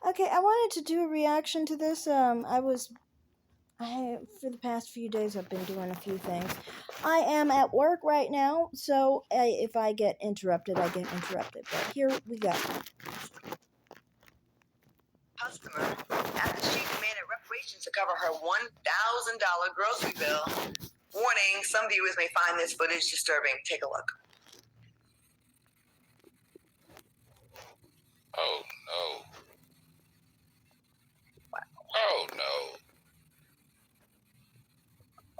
Okay, I wanted to do a reaction to this. For the past few days, I've been doing a few things. I am at work right now, so if I get interrupted, I get interrupted. But here we go. Customer after she demanded reparations to cover her $1,000 grocery bill. Warning, some viewers may find this footage disturbing. Take a look. Oh no. Oh no.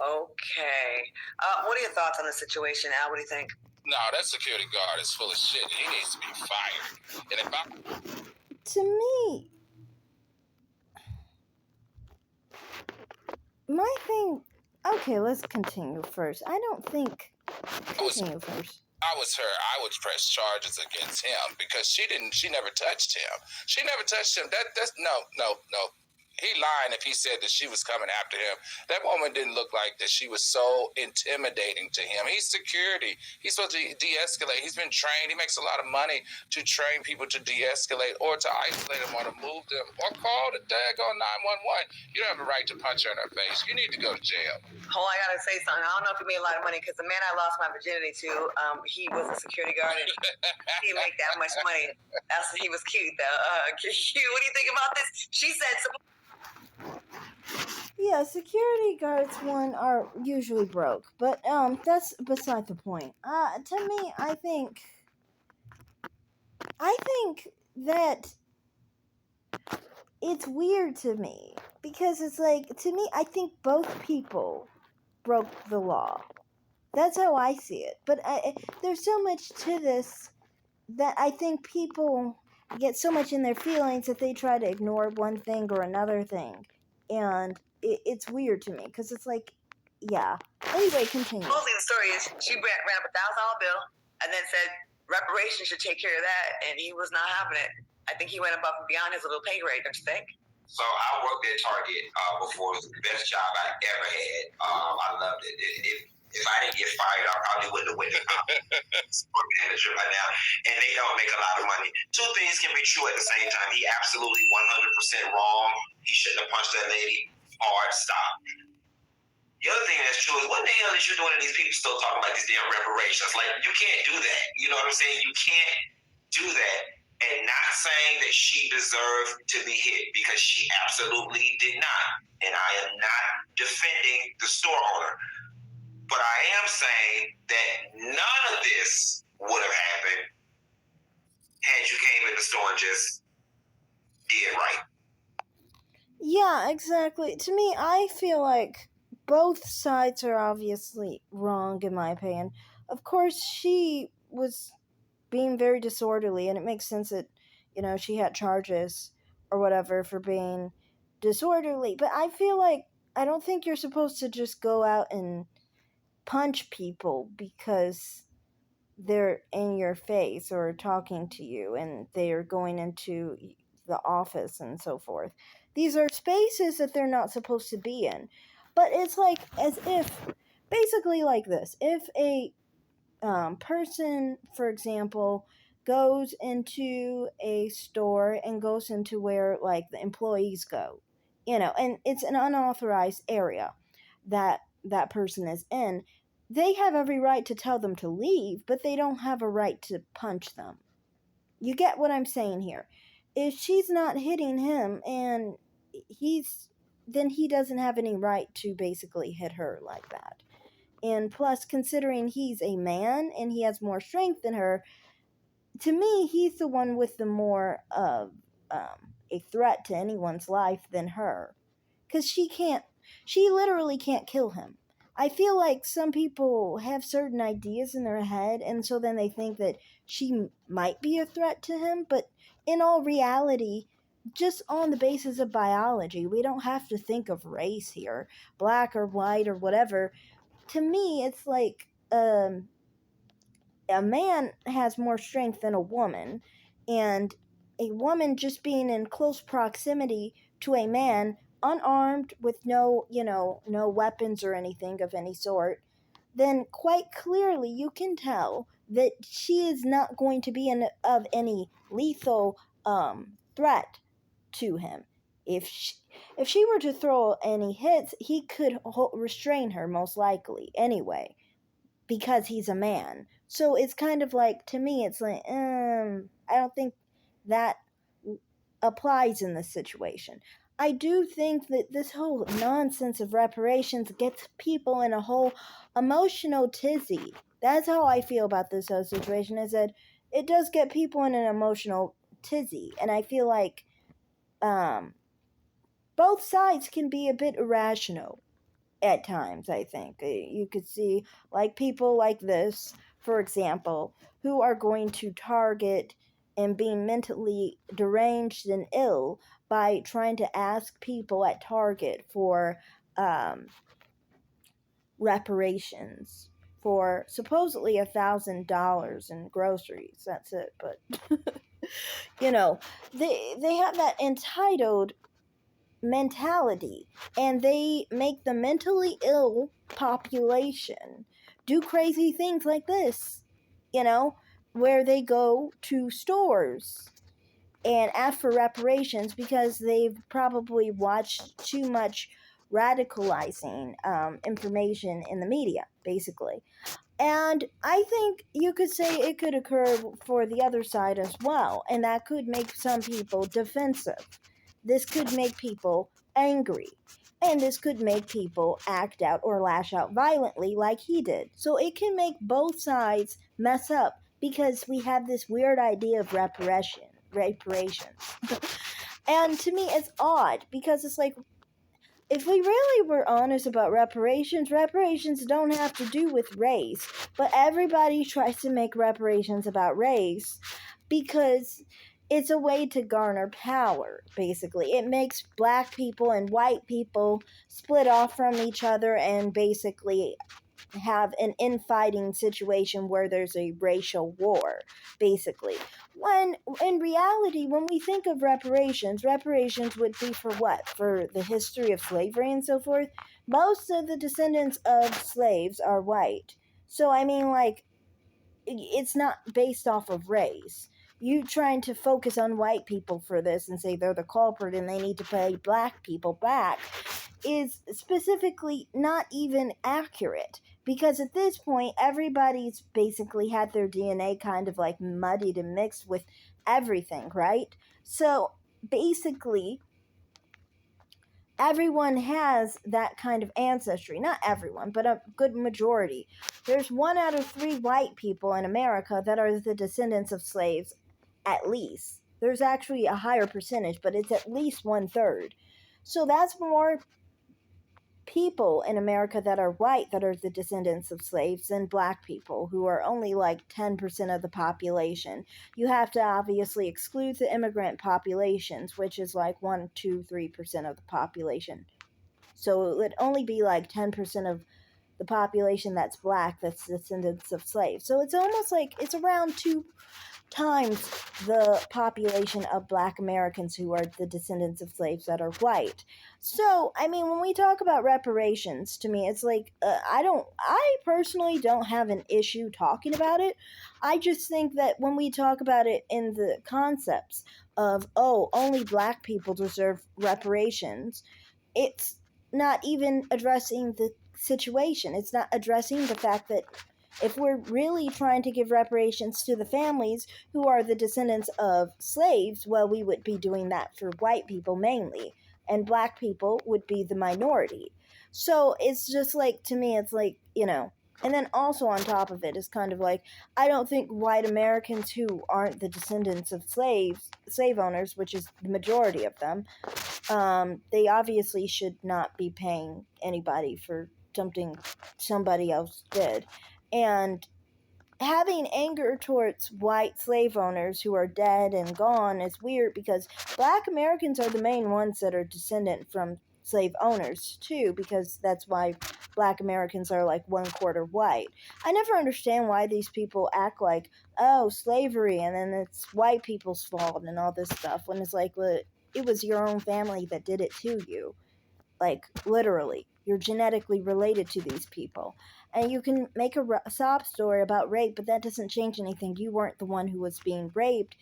Okay. What are your thoughts on the situation, Al? What do you think? No, that security guard is full of shit. He needs to be fired. And if I To me, my thing. Okay, let's continue first. I don't think. Continue first. I was her, I would press charges against him because she never touched him. She never touched him. That's no. He lying if he said that she was coming after him. That woman didn't look like that. She was so intimidating to him. He's security. He's supposed to de-escalate. He's been trained. He makes a lot of money to train people to de-escalate or to isolate them or to move them or call the daggone 911. You don't have a right to punch her in her face. You need to go to jail. Oh, I gotta say something. I don't know if he made a lot of money because the man I lost my virginity to, he was a security guard and he didn't make that much money. He was cute though. What do you think about this? She said some. Yeah, security guards are usually broke, but that's beside the point. To me, I think that it's weird to me because it's like, to me, I think both people broke the law. That's how I see it. But there's so much to this that I think people get so much in their feelings that they try to ignore one thing or another thing, and it's weird to me because it's like, yeah. Anyway, continue. Mostly the story is she ran up $1,000 bill and then said reparations should take care of that, and he was not having it. I think he went above and beyond his little pay grade, don't you think? So I worked at Target before. It was the best job I ever had. I loved it. If I didn't get fired, I probably wouldn't have went to store manager right now. And they don't make a lot of money. Two things can be true at the same time. He absolutely 100% wrong. He shouldn't have punched that lady. Hard stop. The other thing that's true is, what the hell is you doing and these people still talking about these damn reparations? Like, you can't do that. You know what I'm saying? You can't do that. And not saying that she deserved to be hit, because she absolutely did not. And I am not defending the store owner. But I am saying that none of this would have happened had you came in the store and just did right. Yeah, exactly. To me, I feel like both sides are obviously wrong, in my opinion. Of course, she was being very disorderly, and it makes sense that, she had charges or whatever for being disorderly. But I feel like, I don't think you're supposed to just go out and punch people because they're in your face or talking to you and they're going into the office and so forth. These are spaces that they're not supposed to be in. But it's like, as if, basically like this, if a person, for example, goes into a store and goes into where, like, the employees go, and it's an unauthorized area that person is in, they have every right to tell them to leave, but they don't have a right to punch them. You get what I'm saying here? If she's not hitting him and then he doesn't have any right to basically hit her like that. And plus, considering he's a man and he has more strength than her, to me, he's the one with the more of a threat to anyone's life than her. Because she literally can't kill him. I feel like some people have certain ideas in their head, and so then they think that she might be a threat to him, but in all reality, just on the basis of biology, we don't have to think of race here, black or white or whatever. To me, it's like a man has more strength than a woman, and a woman just being in close proximity to a man, unarmed, with no weapons or anything of any sort, then quite clearly you can tell that she is not going to be of any lethal threat to him. If she were to throw any hits, he could restrain her most likely anyway, because he's a man. So it's kind of like, to me, it's like, I don't think that applies in this situation. I do think that this whole nonsense of reparations gets people in a whole emotional tizzy. That's how I feel about this whole situation, is that it does get people in an emotional tizzy. And I feel like both sides can be a bit irrational at times. I think you could see like people like this, for example, who are going to target and being mentally deranged and ill by trying to ask people at Target for reparations for supposedly $1,000 in groceries. That's it. But you know, they have that entitled mentality, and they make the mentally ill population do crazy things like this, where they go to stores and ask for reparations because they've probably watched too much radicalizing information in the media, basically. And I think you could say it could occur for the other side as well, and that could make some people defensive. This could make people angry, and this could make people act out or lash out violently like he did. So it can make both sides mess up because we have this weird idea of reparations. And to me, it's odd because it's like, if we really were honest about reparations don't have to do with race, but everybody tries to make reparations about race because it's a way to garner power, basically. It makes black people and white people split off from each other and basically have an infighting situation where there's a racial war, basically. When in reality, when we think of reparations would be for what? For the history of slavery and so forth. Most of the descendants of slaves are white. So I mean, like, it's not based off of race. You trying to focus on white people for this and say they're the culprit and they need to pay black people back is specifically not even accurate, because at this point everybody's basically had their DNA kind of like muddied and mixed with everything, right? So basically everyone has that kind of ancestry. Not everyone, but a good majority. There's 1 out of 3 white people in America that are the descendants of slaves, at least. There's actually a higher percentage, but it's at least 1/3. So that's more people in America that are white that are the descendants of slaves than black people, who are only like 10% of the population. You have to obviously exclude the immigrant populations, which is like 1, 2, 3% of the population. So it would only be like 10% of the population that's black that's descendants of slaves. So it's almost like it's around 2 times the population of black Americans who are the descendants of slaves that are white. So, I mean, when we talk about reparations, to me, it's like, I personally don't have an issue talking about it. I just think that when we talk about it in the concepts of, oh, only black people deserve reparations, it's not even addressing the situation. It's not addressing the fact that if we're really trying to give reparations to the families who are the descendants of slaves, well, we would be doing that for white people mainly, and black people would be the minority. So it's just like, to me, it's like, and then also on top of it is kind of like, I don't think white Americans who aren't the descendants of slave owners, which is the majority of them, they obviously should not be paying anybody for something somebody else did. And having anger towards white slave owners who are dead and gone is weird, because black Americans are the main ones that are descendant from slave owners too, because that's why black Americans are like 1/4 white. I never understand why these people act like, oh, slavery and then it's white people's fault and all this stuff, when it's like, well, it was your own family that did it to you. Like, literally, you're genetically related to these people. And you can make a sob story about rape, but that doesn't change anything. You weren't the one who was being raped.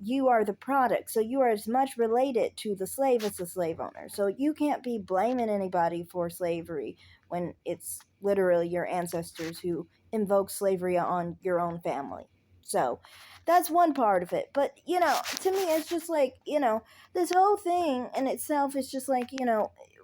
you are the product, so you are as much related to the slave as the slave owner. So you can't be blaming anybody for slavery when it's literally your ancestors who invoked slavery on your own family. So that's one part of it. But, to me, it's just like, this whole thing in itself is just like,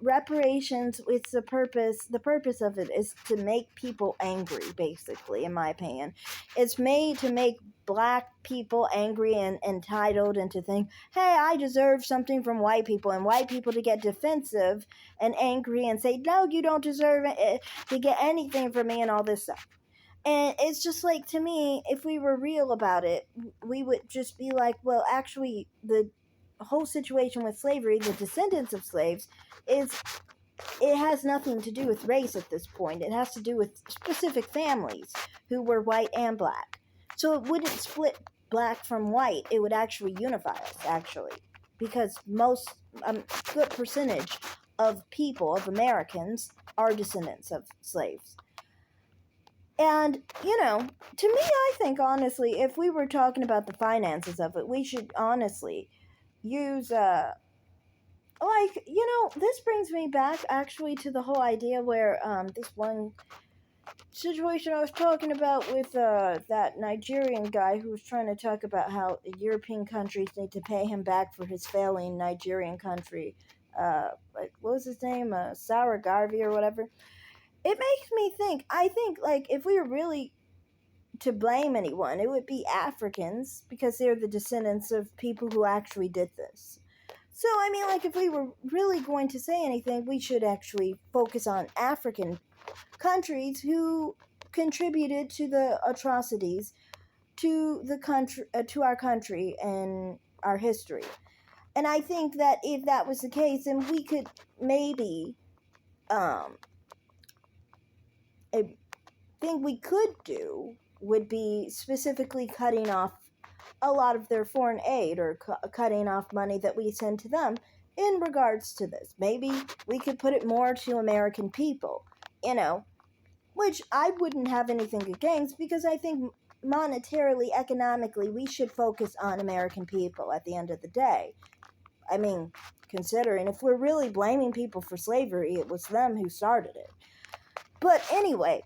reparations. It's the purpose of it is to make people angry, basically, in my opinion. It's made to make black people angry and entitled, and to think, hey, I deserve something from white people, and white people to get defensive and angry and say, no, you don't deserve it, to get anything from me, and all this stuff. And it's just like, to me, if we were real about it, we would just be like, well, actually, the whole situation with slavery, the descendants of slaves, it has nothing to do with race at this point. It has to do with specific families who were white and black. So it wouldn't split black from white. It would actually unify us, actually. Because most, good percentage of people, of Americans, are descendants of slaves. And, to me, I think, honestly, if we were talking about the finances of it, we should honestly use, this brings me back, actually, to the whole idea where, this one situation I was talking about with, that Nigerian guy who was trying to talk about how European countries need to pay him back for his failing Nigerian country. Like, what was his name? Sour Garvey or whatever. It makes me think, I think, like, if we were really to blame anyone, it would be Africans, because they're the descendants of people who actually did this. So, I mean, like, if we were really going to say anything, we should actually focus on African countries who contributed to the atrocities to the country, to our country and our history. And I think that if that was the case, then we could maybe, a thing we could do would be specifically cutting off a lot of their foreign aid, or cutting off money that we send to them in regards to this. Maybe we could put it more to American people, which I wouldn't have anything against, because I think monetarily, economically, we should focus on American people at the end of the day. I mean, considering if we're really blaming people for slavery, it was them who started it. But anyway,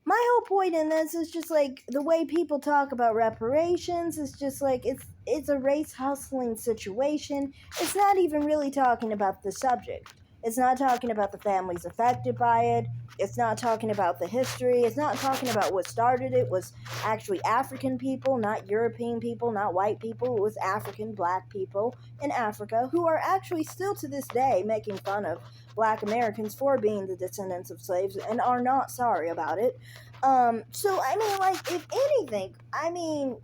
my whole point in this is just like the way people talk about reparations is just like it's a race hustling situation. It's not even really talking about the subject. It's not talking about the families affected by it. It's not talking about the history. It's not talking about what started it was actually African people, not European people, not white people. It was African black people in Africa who are actually still to this day making fun of black Americans for being the descendants of slaves and are not sorry about it. So, I mean, like, if anything, I mean,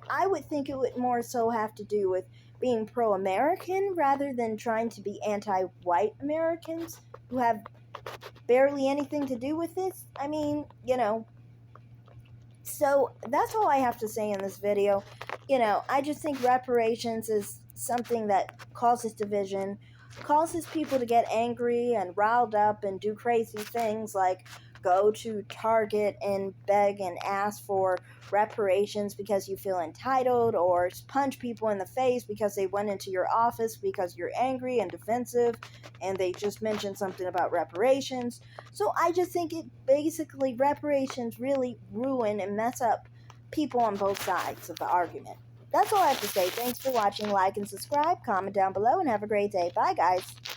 I would think it would more so have to do with being pro-American rather than trying to be anti-white Americans who have barely anything to do with this. I mean, so that's all I have to say in this video. I just think reparations is something that causes division, causes people to get angry and riled up and do crazy things like go to Target and beg and ask for reparations because you feel entitled, or punch people in the face because they went into your office because you're angry and defensive and they just mentioned something about reparations. So I just think basically reparations really ruin and mess up people on both sides of the argument. That's all I have to say. Thanks for watching. Like and subscribe, comment down below, and have a great day. Bye, guys.